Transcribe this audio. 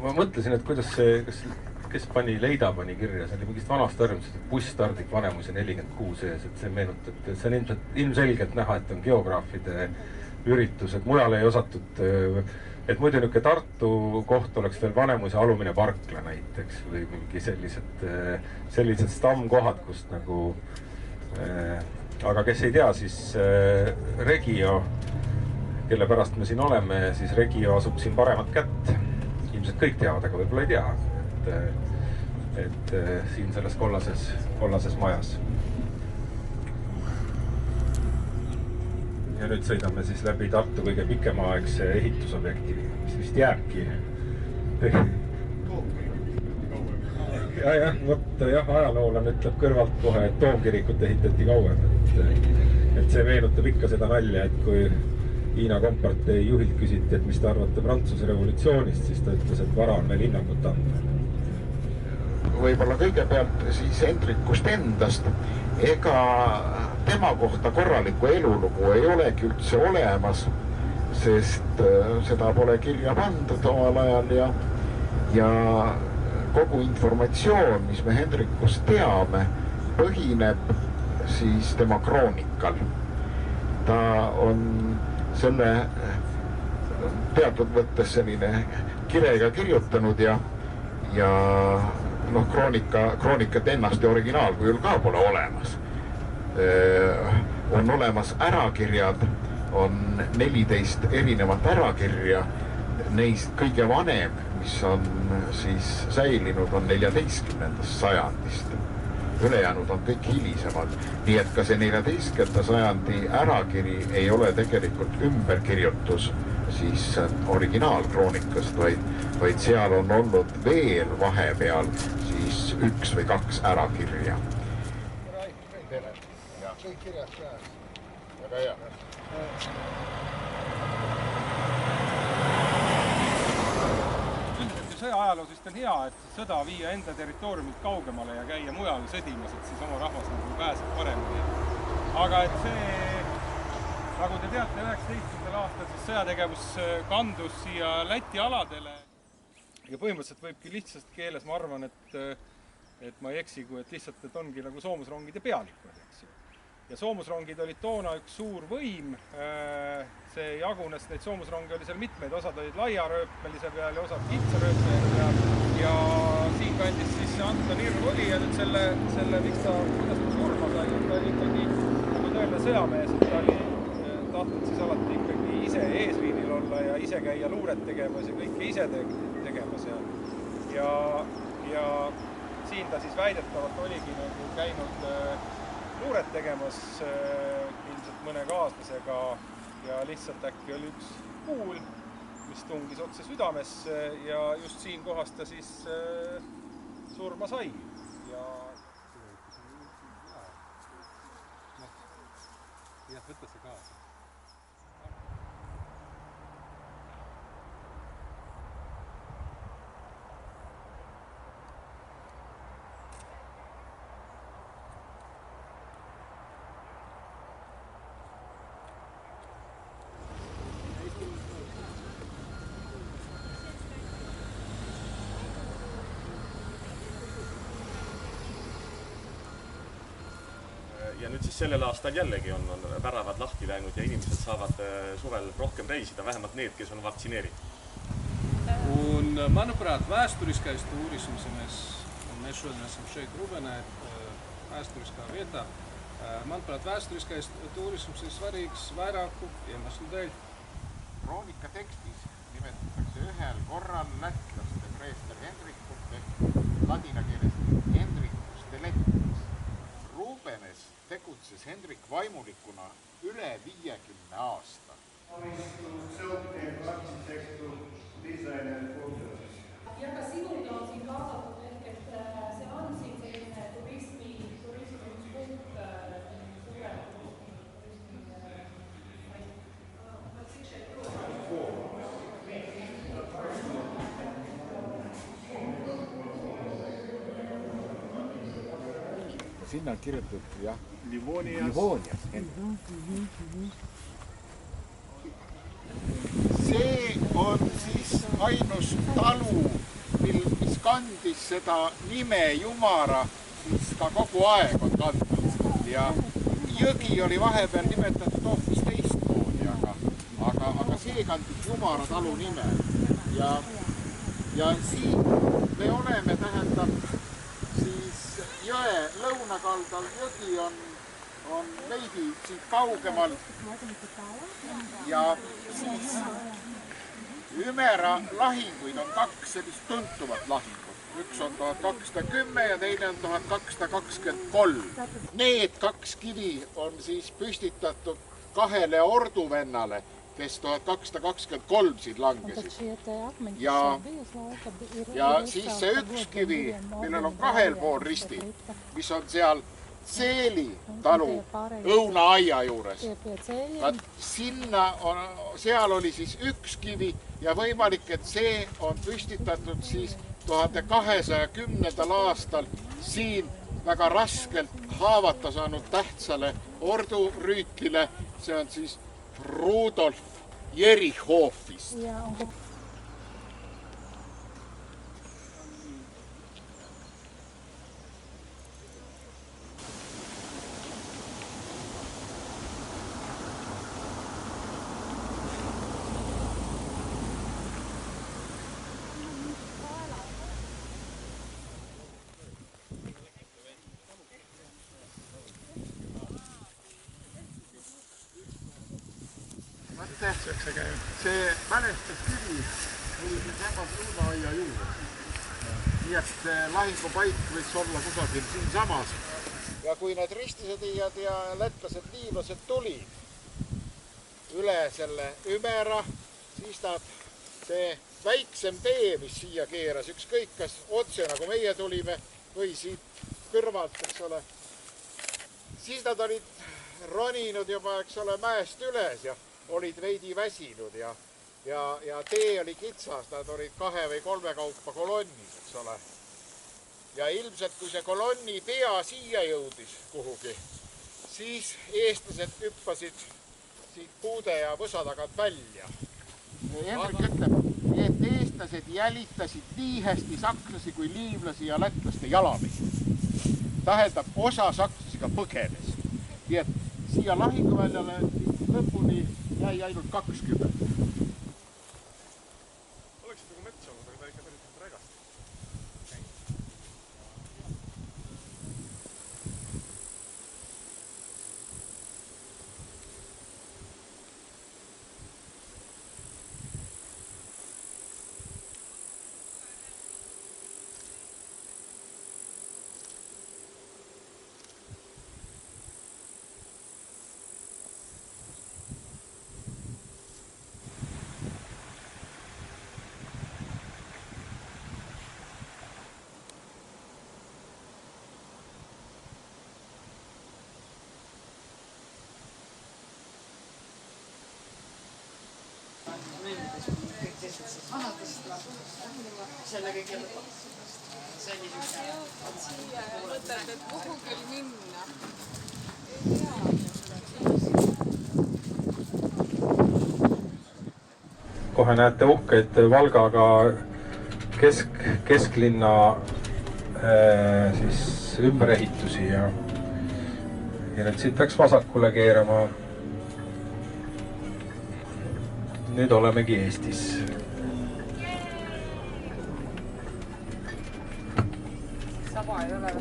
ma mõtlesin, et kuidas see, kes pani Leida pani kirja, see oli mingist vanast arvamusest, et buss stardib Vanemuise 46 ees, et see meenutab, et see on ilmselgelt näha, et on geograafide üritused, mujal ei osatud, et muidu niisugune Tartu koht oleks veel Vanemuise alumine parkla näiteks või mingi sellised stammkohad, kust nagu aga kes ei tea, siis Regio, kelle pärast me siin oleme, siis Regio asub siin paremat kätt. Ilmselt kõik teavad, aga võib-olla ei tea, et siin selles kollases majas. Ja nüüd sõidame siis läbi Tartu kõige pikemaaegse ehitusobjekti, mis vist jääbki. Jah, ajaloolan ütleb kõrvalt kohe, et Toomkirikut ehitati kauem. Et see meenutab ikka seda nalja, et kui Hiina kompartei juhilt küsiti, et mis ta arvate Prantsuse revolutsioonist, siis ta ütles, et vara on veel hinnangut anda. Võib-olla kõigepealt siis Hendrikust endast. Ega tema kohta korralikku elulugu ei olegi üldse olemas, sest seda pole kirja pandud omal ajal ja kogu informatsioon, mis me Hendrikust teame, põhineb siis tema kroonikal. Ta on selle teatud mõttes selline kirega kirjutanud ja kroonikat ennast ja originaal ka pole olemas. On olemas ärakirjad, on 14 erinevat ärakirja, neist kõige vanem, mis on siis säilinud, on 14. sajandist. Ülejäänud on kõik hilisemad, nii et ka see 14. sajandi ärakiri ei ole tegelikult ümberkirjutus siis originaalkroonikast, vaid seal on olnud veel vahepeal siis 1 või 2 ärakirja. Kõik kirjas käes. Väga hea. Sõjaajaloo vist on hea, et sõda viia enda territooriumilt kaugemale ja käia mujal sõdimas, et siis oma rahvas nagu pääseb paremini. Aga et see, nagu te teate, 19. aastal siis sõjategevus kandus siia Läti aladele. Ja põhimõtteliselt võibki lihtsast keeles, ma arvan, et ma ei eksi, kui et lihtsalt et ongi nagu soomusrongide pealikud, eks ju. Ja soomusrongid olid toona üks suur võim, see jagunes, neid soomusronge oli seal mitmeid, osad olid laiarööpmelise peal ja osad kitsarööpmelise peal ja siin kandis siis Anton Irv oli ja nüüd selle miks kuidas ta surma sai, ta oli ikkagi nagu tõeline sõjamees, et ta oli tahtnud siis alati ikkagi ise eesliinil olla ja ise käia luuret tegemas ja kõike ise tegemas ja siin ta siis väidetavalt oligi nagu käinud luuret tegemas ilmselt mõne kaaslasega ja lihtsalt äkki oli üks kuul, mis tungis otse südamesse ja just siin kohas ta siis surma sai. Ja võtta see kaasa. Ja nüüd siis sellel aastal jällegi on väravad lahti läinud ja inimesed saavad suvel rohkem reisida, vähemalt need, kes on vaktsineeritud. Un, manuprāt, vēsturiskais turisms, mēs šodien esam šeit Rubenē, vēsturiskā vietā. Manuprāt, vēsturiskais turisms ir svarīgs vairāku iemeslu dēļ. Kroonika tekstis nimetatakse ühel korral lätlaste preester Hendrikut ehk ladina keeles Hendrikus de Lettis. Rubenes tegutses Hendrik vaimulikuna üle 50 aasta. Ja ka sinul on siin kaasatud ehk, et see on siin selline turismi üks punkt suurem Sinna on kirjutatud, jah, Livonias. See on siis ainus talu kandis seda nime Jumara, siis ta kogu aeg on kandnud ja jõgi oli vahepeal nimetatud hoopis teistmoodi, aga see kandis Jumara talu nime ja siin me oleme, tähendab, siis jõe lõunakaldal, jõgi on veidi siit kaugemal ja siis Ümera lahinguid on 2 sellist tuntuvat lahingut. Üks on 1210 ja teine on 1223. Need 2 kivi on siis püstitatud 2 orduvennale, kes 1223 siin langesid. Ja siis see 1 kivi, millel on 2 pool risti, mis on seal Seeli talu õunaaia juures. Seal oli siis 1 kivi ja võimalik, et see on püstitatud siis 1210. aastal siin väga raskelt haavata saanud tähtsale ordurüütlile. See on siis Rudolf Jerichhofist. See mälestuskivi oli siinsamas õunaaia juures. Nii et see lahingupaik võiks olla kusagil siinsamas. Ja kui need ristisõdijad ja lätlased, liivlased tulid üle selle Ümera, siis see väiksem tee, mis siia keeras, ükskõik kas otse nagu meie tulime või siit kõrvalt, eks ole, siis nad olid roninud juba, eks ole, mäest üles ja olid veidi väsinud ja tee oli kitsas, nad olid 2 või 3 kaupa kolonnis, eks ole. Ja ilmselt, kui see kolonni pea siia jõudis kuhugi, siis eestlased hüppasid siit puude ja võsa tagant välja. Hendrik ütleb, et eestlased jälitasid nii hästi sakslasi kui liivlasi ja lätlaste jalamehi. Tähendab, osa sakslasi ka põgenes. Nii et siia lahinguväljale lõpuni jäi ainult 20. Oleksid nagu metsa olnud, aga ta ikka päris rägast. selle kõige lõpuks. See oli siia mõtled, et kuhu küll minna. Kohe näete uhkeid Valgaga kesklinna siis ümberehitusi ja nüüd siit peaks vasakule keerama. Nüüd olemegi Eestis. Saba ei ole.